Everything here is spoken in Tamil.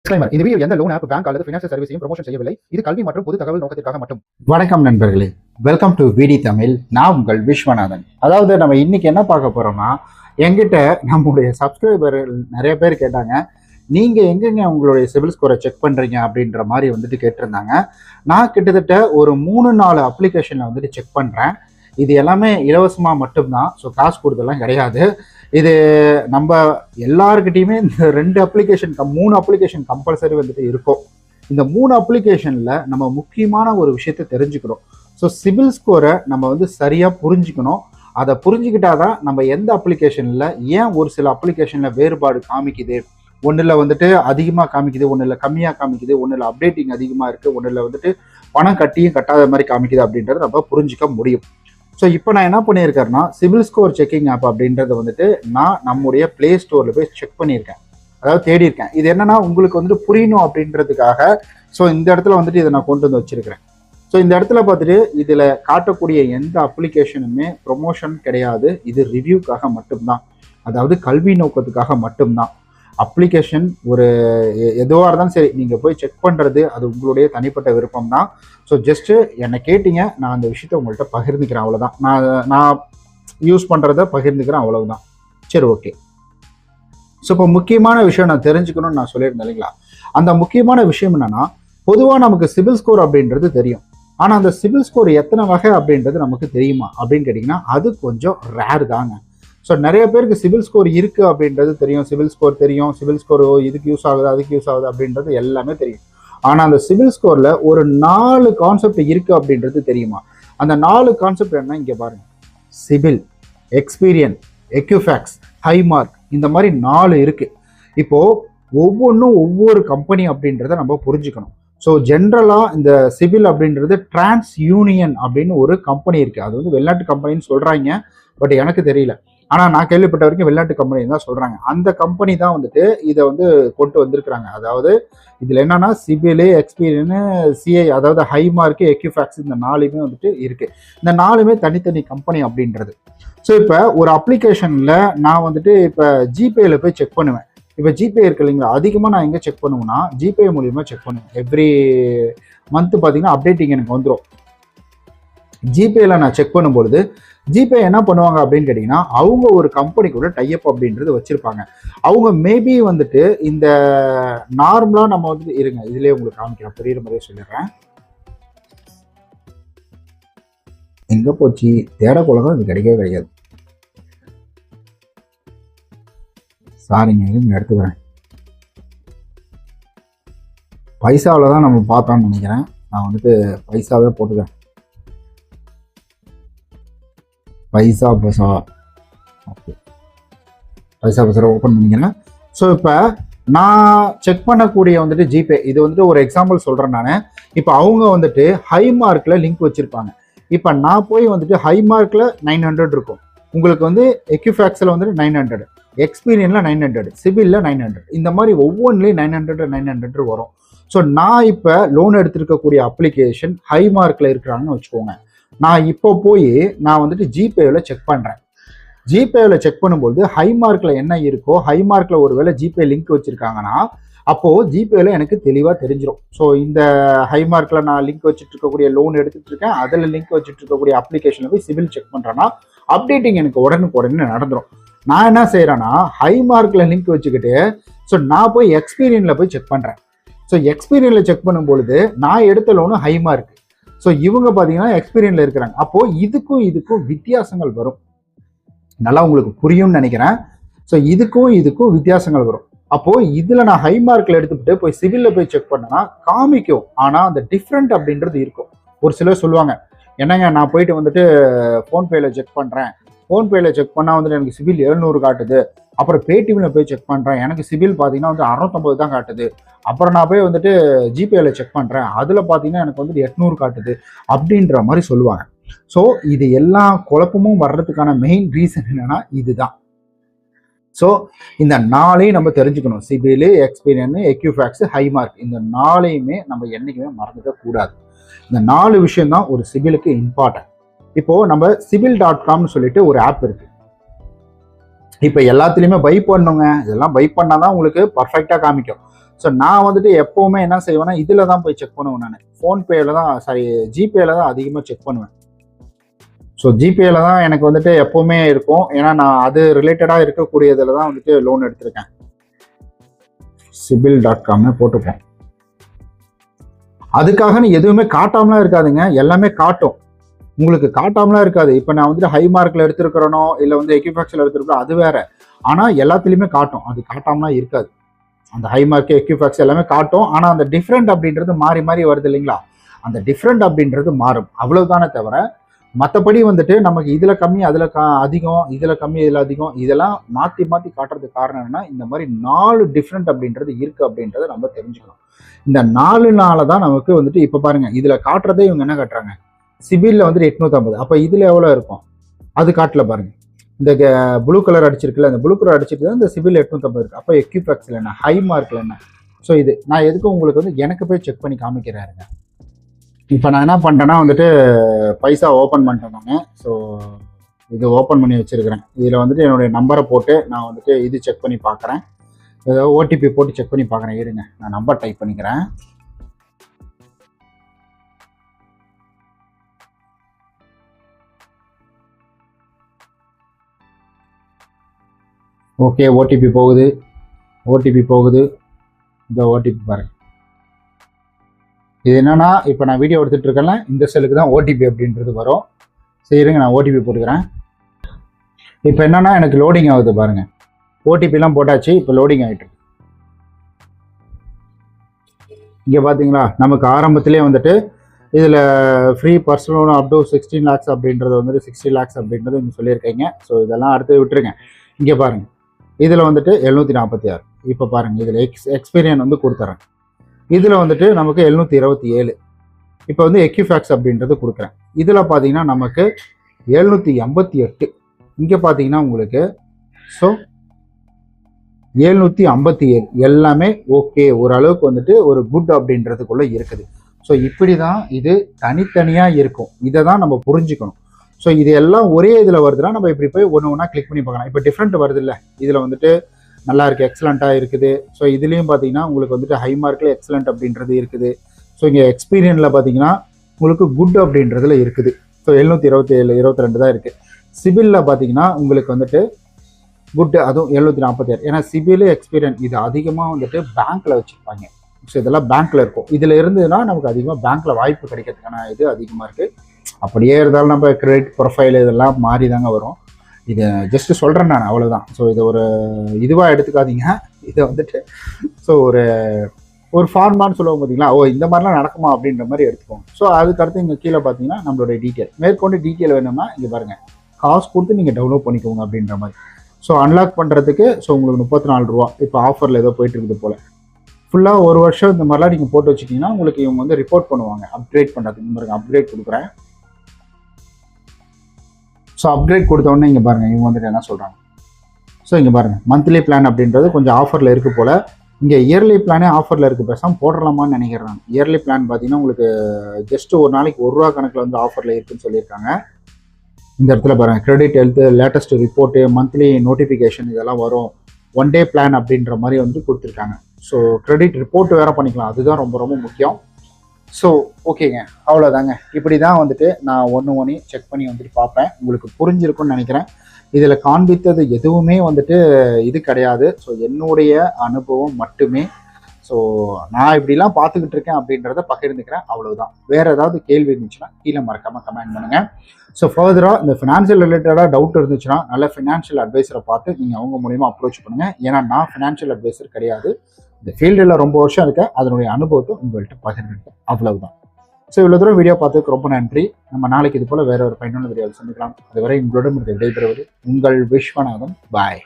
Disclaimer. இந்த வீடியோ எந்த லோன் ஆப் பேங்க் அல்லது ஃபினான்ஷியல் சர்வீஸையும் ப்ரமோஷன் செய்யவில்லை. இது கல்வி மற்றும் பொது தகவல் நோக்கத்திற்காக மட்டும். வணக்கம் நண்பர்களே, வெல்கம் டு விடி தமிழ். நான் உங்கள் விஸ்வநாதன். அதாவது நம்ம இன்னைக்கு என்ன பார்க்க போறோம்னா, என்கிட்ட நம்முடைய சப்ஸ்கிரைபர்கள் நிறைய பேர் கேட்டாங்க, நீங்க எங்கெங்க உங்களுடைய சிவில் ஸ்கோரை செக் பண்றீங்க அப்படின்ற மாதிரி வந்துட்டு கேட்டிருந்தாங்க. நான் கிட்டத்தட்ட ஒரு 3-4 அப்ளிகேஷன்ல வந்துட்டு செக் பண்றேன். இது எல்லாமே இலவசமாக மட்டும்தான், ஸோ காசு கொடுத்தெல்லாம் கிடையாது. இது நம்ம எல்லாருக்கிட்டையுமே இந்த 3 அப்ளிகேஷன் கம்பல்சரி வந்துட்டு இருக்கும். இந்த 3 அப்ளிகேஷனில் நம்ம முக்கியமான ஒரு விஷயத்தை தெரிஞ்சுக்கிறோம். ஸோ சிவில் ஸ்கோரை நம்ம வந்து சரியாக புரிஞ்சுக்கணும். அதை புரிஞ்சுக்கிட்டாதான் நம்ம எந்த அப்ளிகேஷனில் ஏன் ஒரு சில அப்ளிகேஷனில் வேறுபாடு காமிக்குது, ஒன்றில் வந்துட்டு அதிகமாக காமிக்குது, ஒன்றில் கம்மியாக காமிக்குது, ஒன்றில் அப்டேட்டிங் அதிகமாக இருக்குது, ஒன்றில் வந்துட்டு பணம் கட்டியும் கட்டாத மாதிரி காமிக்குது அப்படின்றத நம்ம புரிஞ்சிக்க முடியும். ஸோ இப்போ நான் என்ன பண்ணியிருக்கேன்னா, சிவில் ஸ்கோர் செக்கிங் ஆப் அப்படின்றத வந்துட்டு நான் நம்முடைய ப்ளே ஸ்டோரில் போய் செக் பண்ணியிருக்கேன், அதாவது தேடி இருக்கேன். இது என்னன்னா உங்களுக்கு வந்துட்டு புரியணும் அப்படின்றதுக்காக ஸோ இந்த இடத்துல வந்துட்டு இதை நான் கொண்டு வந்து வச்சிருக்கிறேன். ஸோ இந்த இடத்துல பார்த்துட்டு இதில் காட்டக்கூடிய எந்த அப்ளிகேஷனுமே ப்ரொமோஷன் கிடையாது. இது ரிவ்யூக்காக மட்டும்தான், அதாவது கல்வி நோக்கத்துக்காக மட்டும்தான். அப்ளிகேஷன் ஒரு எதுவாக இருந்தாலும் சரி, நீங்கள் போய் செக் பண்ணுறது அது உங்களுடைய தனிப்பட்ட விருப்பம் தான். ஸோ ஜஸ்ட்டு என்னை கேட்டிங்க, நான் அந்த விஷயத்த உங்கள்கிட்ட பகிர்ந்துக்கிறேன், அவ்வளோதான். நான் யூஸ் பண்ணுறத பகிர்ந்துக்கிறேன், அவ்வளவுதான். சரி, ஓகே. ஸோ இப்போ முக்கியமான விஷயம் நான் தெரிஞ்சுக்கணும்னு நான் சொல்லியிருந்தேன் இல்லைங்களா. அந்த முக்கியமான விஷயம் என்னென்னா, பொதுவாக நமக்கு சிவில் ஸ்கோர் அப்படின்றது தெரியும். ஆனால் அந்த சிவில் ஸ்கோர் எத்தனை வகை அப்படின்றது நமக்கு தெரியுமா அப்படின்னு கேட்டிங்கன்னா, அது கொஞ்சம் ரேர் தாங்க. ஸோ நிறைய பேருக்கு சிவில் ஸ்கோர் இருக்குது அப்படின்றது தெரியும். சிவில் ஸ்கோர் இதுக்கு யூஸ் ஆகுது, அதுக்கு யூஸ் ஆகுது அப்படின்றது எல்லாமே தெரியும். ஆனால் அந்த சிவில் ஸ்கோரில் ஒரு 4 கான்செப்ட் இருக்குது அப்படின்றது தெரியுமா? அந்த 4 கான்செப்ட் என்ன, இங்கே பாருங்கள். சிவில், எக்ஸ்பீரியன், எக்யூஃபேக்ஸ், ஹை மார்க், இந்த மாதிரி 4 இருக்குது. இப்போது ஒவ்வொன்றும் ஒவ்வொரு கம்பெனி அப்படின்றத நம்ம புரிஞ்சுக்கணும். ஸோ ஜென்ரலாக இந்த சிவில் அப்படின்றது டிரான்ஸ் யூனியன் அப்படின்னு ஒரு கம்பெனி இருக்குது. அது வந்து வெளிநாட்டு கம்பெனின்னு சொல்கிறாங்க, பட் எனக்கு தெரியல. ஆனால் நான் கேள்விப்பட்ட வரைக்கும் வெளிநாட்டு கம்பெனி தான் சொல்கிறாங்க. அந்த கம்பெனி தான் வந்துட்டு இதை வந்து கொண்டு வந்திருக்கிறாங்க. அதாவது இதில் என்னன்னா, சிபிஎல், எக்ஸ்பீரியனு, சிஐ, அதாவது ஹை மார்க்கு, எக்யூஃபேக்ஸ், இந்த 4மே வந்துட்டு இருக்குது. இந்த 4மே தனித்தனி கம்பெனி அப்படின்றது. ஸோ இப்போ ஒரு அப்ளிகேஷனில் நான் வந்துட்டு இப்போ ஜிபேயில் போய் செக் பண்ணுவேன். இப்போ ஜிபே இருக்கு இல்லைங்களா, அதிகமாக நான் எங்கே செக் பண்ணுவேன்னா ஜிபே மூலியமாக செக் பண்ணுவேன். எவ்ரி மந்த் பார்த்தீங்கன்னா அப்டேட்டிங் எனக்கு வந்துடும். ஜிபேயில் நான் செக் பண்ணும்பொழுது ஜிபே என்ன பண்ணுவாங்க அப்படின்னு கேட்டிங்கன்னா, அவங்க ஒரு கம்பெனி கூட டைப் அப்படின்றது வச்சுருப்பாங்க. அவங்க மேபி வந்துட்டு இந்த நார்மலாக நம்ம வந்துட்டு இருங்க, இதுலேயே உங்களுக்கு காமிக்கிறேன், புரியுற மாதிரியே சொல்லிடுறேன். எங்கே போச்சு தேடக்குள்ளதான், இது கிடைக்கவே கிடையாது. சாரிங்க, இது எடுத்துக்கிறேன். பைசாவில் தான் நம்ம பார்த்தோம்னு நினைக்கிறேன். நான் வந்துட்டு பைசாவே போட்டுக்கிறேன். பைசா ஓகே, பைசா ஓப்பன் பண்ணிக்கிறேன். ஸோ இப்போ நான் செக் பண்ணக்கூடிய வந்துட்டு ஜிபே, இது வந்துட்டு ஒரு எக்ஸாம்பிள் சொல்கிறேன் நான். இப்போ அவங்க வந்துட்டு ஹை மார்க்கில் லிங்க் வச்சுருப்பாங்க. இப்போ நான் போய் வந்துட்டு ஹை மார்க்கில் 900 இருக்கும், உங்களுக்கு வந்து எக்யூஃபேக்ஸில் வந்துட்டு 900, எக்ஸ்பீரியனில் 900, சிபிலில் 900, இந்த மாதிரி ஒவ்வொன்றுலேயும் 900 வரும். ஸோ நான் இப்போ லோன் எடுத்திருக்கக்கூடிய அப்ளிகேஷன் ஹை மார்க்கில் இருக்கிறாங்கன்னு வச்சுக்கோங்க. நான் இப்போ போய் நான் வந்துட்டு ஜிபேவில் செக் பண்ணுறேன். ஜிபேவில் செக் பண்ணும்போது ஹை மார்க்கில் என்ன இருக்கோ, ஹை மார்க்கில் ஒருவேளை ஜிபே லிங்க் வச்சுருக்காங்கன்னா அப்போது ஜிபேவில் எனக்கு தெளிவாக தெரிஞ்சிடும். ஸோ இந்த ஹை மார்க்கில் நான் லிங்க் வச்சுட்டு இருக்கக்கூடிய லோன் எடுத்துகிட்டு இருக்கேன், அதில் லிங்க் வச்சுட்டு இருக்கக்கூடிய அப்ளிகேஷனில் போய் சிவில் செக் பண்ணுறேன்னா அப்டேட்டிங் எனக்கு உடனே நடந்துடும். நான் என்ன செய்கிறேன்னா, ஹை மார்க்கில் லிங்க் வச்சுக்கிட்டு ஸோ நான் போய் எக்ஸ்பீரியனில் போய் செக் பண்ணுறேன். ஸோ எக்ஸ்பீரியனில் செக் பண்ணும்பொழுது நான் எடுத்த லோனு ஹை மார்க், ஸோ இவங்க பார்த்தீங்கன்னா எக்ஸ்பீரியன்ல இருக்கிறாங்க. அப்போது இதுக்கும் வித்தியாசங்கள் வரும். நல்லா உங்களுக்கு புரியும்னு நினைக்கிறேன். ஸோ இதுக்கும் வித்தியாசங்கள் வரும். அப்போது இதில் நான் ஹை மார்க்கில் எடுத்துக்கிட்டு போய் சிவிலில் போய் செக் பண்ணேன்னா காமிக்கும், ஆனால் அந்த டிஃப்ரெண்ட் அப்படின்றது இருக்கும். ஒரு சிலர் சொல்லுவாங்க, என்னங்க நான் போயிட்டு வந்துட்டு ஃபோன்பேயில் செக் பண்ணுறேன், ஃபோன்பேயில் செக் பண்ணால் வந்துட்டு எனக்கு சிவில் 700 காட்டுது, அப்புறம் பேடிஎம்ல போய் செக் பண்ணுறேன், எனக்கு சிவில் பார்த்தீங்கன்னா வந்து 650 தான் காட்டுது, அப்புறம் நான் போய் வந்துட்டு ஜிபேயில் செக் பண்ணுறேன், அதில் பார்த்தீங்கன்னா எனக்கு வந்துட்டு 800 காட்டுது அப்படின்ற மாதிரி சொல்லுவாங்க. ஸோ இது எல்லா குழப்பமும் வர்றதுக்கான மெயின் ரீசன் என்னன்னா இதுதான். ஸோ இந்த 4ஐயும் நம்ம தெரிஞ்சுக்கணும். சிபிஎல், எக்ஸ்பீரியன், எக்யூஃபேக்ஸ், ஹை மார்க், இந்த 4ஐயுமே நம்ம என்றைக்குமே மறந்துக்க கூடாது. இந்த 4 விஷயம் தான் ஒரு சிபிலுக்கு இம்பார்ட்டன்ட். இப்போது நம்ம civil.comனு சொல்லிட்டு ஒரு ஆப் இருக்குது. இப்போ எல்லாத்துலேயுமே பை பண்ணுங்க, இதெல்லாம் பை பண்ணால் தான் உங்களுக்கு பர்ஃபெக்டாக காமிக்கும். ஸோ நான் வந்துட்டு எப்போவுமே என்ன செய்வேன்னா இதில் தான் போய் செக் பண்ணுவேன். நான் ஃபோன்பேயில் தான் ஜிபேயில் தான் அதிகமாக செக் பண்ணுவேன். ஸோ ஜிபேயில் தான் எனக்கு வந்துட்டு எப்போவுமே இருக்கும். ஏன்னா நான் அது ரிலேட்டடாக இருக்கக்கூடியதில் தான் வந்துட்டு லோன் எடுத்திருக்கேன். சிபில்.comனு போட்டுப்போம். அதுக்காக எதுவுமே காட்டாமலாம் இருக்காதுங்க, எல்லாமே காட்டும். உங்களுக்கு காட்டாமலாம் இருக்காது. இப்போ நான் வந்துட்டு ஹை மார்க்கில் எடுத்துருக்கிறனோ இல்லை வந்து எக்யூஃபேக்ஸில் எடுத்துருக்கோம் அது வேற. ஆனால் எல்லாத்துலேயுமே காட்டும், அது காட்டாமலாம் இருக்காது. அந்த ஹை மார்க் எக்யூஃபேக்ஸ் எல்லாமே காட்டும். ஆனால் அந்த டிஃப்ரெண்ட் அப்படின்றது மாறி மாறி வருது இல்லைங்களா, அந்த டிஃப்ரெண்ட் அப்படின்றது மாறும், அவ்வளவுதானே தவிர மற்றபடி வந்துட்டு நமக்கு இதில் கம்மி அதில் அதிகம், இதில் கம்மி இதில் அதிகம், இதெல்லாம் மாற்றி மாற்றி காட்டுறதுக்கு காரணம் என்னன்னா இந்த மாதிரி 4 டிஃப்ரெண்ட் அப்படின்றது இருக்குது அப்படின்றத நம்ம தெரிஞ்சுக்கணும். இந்த 4 தான் நமக்கு வந்துட்டு இப்போ பாருங்க இதில் காட்டுறதே இவங்க என்ன காட்டுறாங்க, சிபிலில் வந்துட்டு 850. அப்போ இதில் எவ்வளோ இருக்கும் அது காட்டல பாருங்க. இந்த ப்ளூ கலர் அடிச்சிருக்குல்ல, இந்த ப்ளூ கலர் அடிச்சிருக்கு இந்த சிபில் 850 இருக்குது. அப்போ எக்யூஃபேக்ஸில் என்ன, ஹை மார்க்கில் என்ன. ஸோ இது நான் எதுக்கு உங்களுக்கு வந்து எனக்கு போய் செக் பண்ணி காமிக்கிறாருங்க. இப்போ நான் என்ன பண்ணிட்டேன்னா வந்துட்டு பைசா ஓப்பன் பண்ணிட்டேன் நான். ஸோ இது ஓப்பன் பண்ணி வச்சுருக்கிறேன். இதில் வந்துட்டு என்னுடைய நம்பரை போட்டு நான் வந்துட்டு இது செக் பண்ணி பார்க்குறேன். ஏதாவது ஓடிபி போட்டு செக் பண்ணி பார்க்குறேன். இருங்க நான் நம்பர் டைப் பண்ணிக்கிறேன். ஓகே, ஓடிபி போகுது, இந்த ஓடிபி பாருங்க. இது என்னன்னா இப்போ நான் வீடியோ எடுத்துகிட்டு இருக்கேன்ல, இந்த செல்லுக்கு தான் ஓடிபி அப்படின்றது வரும். சரிங்க, நான் ஓடிபி போட்டுக்கிறேன். இப்போ என்னன்னா எனக்கு லோடிங் ஆகுது பாருங்க. ஓடிபிலாம் போட்டாச்சு, இப்போ லோடிங் ஆகிட்டு. இங்கே பார்த்தீங்களா, நமக்கு ஆரம்பத்திலே வந்துட்டு இதில் free personal loan up to 16 lakhs அப்படின்றது வந்துட்டு 60 lakhs அப்படின்றது இங்கே சொல்லியிருக்கீங்க. ஸோ இதெல்லாம் அடுத்து விட்டுருங்க. இங்கே பாருங்கள், இதில் வந்துட்டு 746. இப்போ பாருங்கள் இதில் எக்ஸ்பீரியன் வந்து கொடுத்துறேன். இதில் வந்துட்டு நமக்கு 727. இப்போ வந்து எக்யூஃபேக்ஸ் அப்படின்றது கொடுக்குறேன். இதில் பார்த்தீங்கன்னா நமக்கு 788. இங்கே பார்த்தீங்கன்னா உங்களுக்கு ஸோ 757 எல்லாமே ஓகே, ஓரளவுக்கு வந்துட்டு ஒரு குட் அப்படின்றதுக்குள்ளே இருக்குது. ஸோ இப்படி தான் இது தனித்தனியாக இருக்கும். இதை தான் நம்ம புரிஞ்சுக்கணும். ஸோ இது எல்லாம் ஒரே இதில் வருதுன்னா நம்ம இப்படி போய் ஒன்று ஒன்றா கிளிக் பண்ணி பார்க்கலாம். இப்போ டிஃப்ரெண்ட் வருது இல்லை, இதில் வந்துட்டு நல்லா இருக்குது, எக்ஸலண்ட்டாக இருக்குது. ஸோ இதுலேயும் பார்த்தீங்கன்னா உங்களுக்கு வந்துட்டு ஹை மார்க்கில் எக்ஸலண்ட் அப்படின்றது இருக்குது. ஸோ இங்கே எக்ஸ்பீரியனில் பார்த்தீங்கன்னா உங்களுக்கு குட் அப்படின்றதுல இருக்குது. ஸோ 727 22 தான் இருக்குது. சிபிலில் பார்த்தீங்கன்னா உங்களுக்கு வந்துட்டு குட், அதுவும் 746. ஏன்னா சிபிலு எக்ஸ்பீரியன் இது அதிகமாக வந்துட்டு பேங்க்கில் வச்சுருப்பாங்க. ஸோ இதெல்லாம் பேங்க்கில் இருக்கும். இதில் இருந்ததுன்னா நமக்கு அதிகமாக பேங்க்கில் வாய்ப்பு கிடைக்கிறதுக்கான இது அதிகமாக இருக்குது. அப்படியே இருந்தாலும் நம்ம கிரெடிட் ப்ரொஃபைல் இதெல்லாம் மாறி தாங்க வரும். இதை ஜஸ்ட்டு சொல்கிறேன் நான், அவ்வளோதான். ஸோ இதை ஒரு இதுவாக எடுத்துக்காதீங்க. இதை வந்துட்டு ஸோ ஒரு ஃபார்மான்னு சொல்லுவோம் பார்த்தீங்களா, ஓ இந்த மாதிரிலாம் நடக்குமா அப்படின்ற மாதிரி எடுத்துக்கோங்க. ஸோ அதுக்கடுத்து இங்கே கீழே பார்த்தீங்கன்னா நம்மளுடைய டீட்டெயில், மேற்கொண்டு டீட்டெயில் வேணும்னா இங்கே பாருங்கள், காசு கொடுத்து நீங்கள் டவுன்லோட் பண்ணிக்கோங்க அப்படின்ற மாதிரி. ஸோ அன்லாக் பண்ணுறதுக்கு ஸோ உங்களுக்கு 34 ரூபா இப்போ ஆஃபரில் ஏதோ போயிட்டு இருக்குது போல். ஃபுல்லாக 1 வருஷம் இந்த மாதிரிலாம் நீங்கள் போட்டு வச்சுட்டிங்கன்னா உங்களுக்கு இவங்க வந்து ரிப்போர்ட் பண்ணுவாங்க அப்கிரேட் பண்ணுறதுக்கு. இந்த மாதிரி அப்கிரேட் கொடுக்குறேன். ஸோ அப்கிரேட் கொடுத்தோடனே இங்கே பாருங்கள் இவங்க வந்துட்டு என்ன சொல்கிறாங்க. ஸோ இங்கே பாருங்கள் மந்த்லி பிளான் அப்படின்றது கொஞ்சம் ஆஃபரில் இருக்குது போல். இங்கே இயர்லி பிளானே ஆஃபரில் இருக்குது, பேசாமல் போடலாமான்னு நினைக்கிறேன். இயர்லி பிளான் பார்த்தீங்கன்னா உங்களுக்கு ஜஸ்ட்டு ஒரு நாளைக்கு 1 ரூபா கணக்கில் வந்து ஆஃபரில் இருக்குதுன்னு சொல்லியிருக்காங்க. இந்த இடத்துல பாருங்கள் credit, health, latest report, monthly notification இதெல்லாம் வரும். 1 டே பிளான் அப்படின்ற மாதிரி வந்து கொடுத்துருக்காங்க. ஸோ கிரெடிட் ரிப்போர்ட் வேறு பண்ணிக்கலாம், அதுதான் ரொம்ப ரொம்ப முக்கியம். ஸோ ஓகேங்க, அவ்வளோதாங்க. இப்படி தான் வந்துட்டு நான் ஒன்று செக் பண்ணி வந்துட்டு பார்ப்பேன். உங்களுக்கு புரிஞ்சிருக்கும்னு நினைக்கிறேன். இதில் காண்பித்தது எதுவுமே வந்துட்டு இது கிடையாது. ஸோ என்னுடைய அனுபவம் மட்டுமே. ஸோ நான் இப்படிலாம் பார்த்துக்கிட்டு இருக்கேன் அப்படின்றத பகிர்ந்துக்கிறேன், அவ்வளவுதான். வேறு ஏதாவது கேள்வி இருந்துச்சுன்னா கீழே மறக்காமல் கமெண்ட் பண்ணுங்கள். ஸோ ஃபர்தராக இந்த ஃபினான்ஷியல் ரிலேட்டடாக டவுட் இருந்துச்சுன்னா நல்ல ஃபினான்ஷியல் அட்வைஸரை பார்த்து நீங்கள் அவங்க மூலிமா அப்ரோச் பண்ணுங்கள். ஏன்னா நான் ஃபினான்ஷியல் அட்வைசர் கிடையாது. இந்த ஃபீல்டில் ரொம்ப வருஷம் இருக்கேன், அதனுடைய அனுபவத்தை உங்கள்கிட்ட பகிர்ந்துட்டேன், அவ்வளவுதான். ஸோ இவ்வளோ தூரம் வீடியோ பார்த்ததுக்கு ரொம்ப நன்றி. நம்ம நாளைக்கு இது போல் வேற ஒரு பயனுள்ள வீடியோவில் சந்திக்கலாம். அதுவரை உங்களிடம் விடைபெறுவது உங்கள் விஸ்வநாதன். பாய்.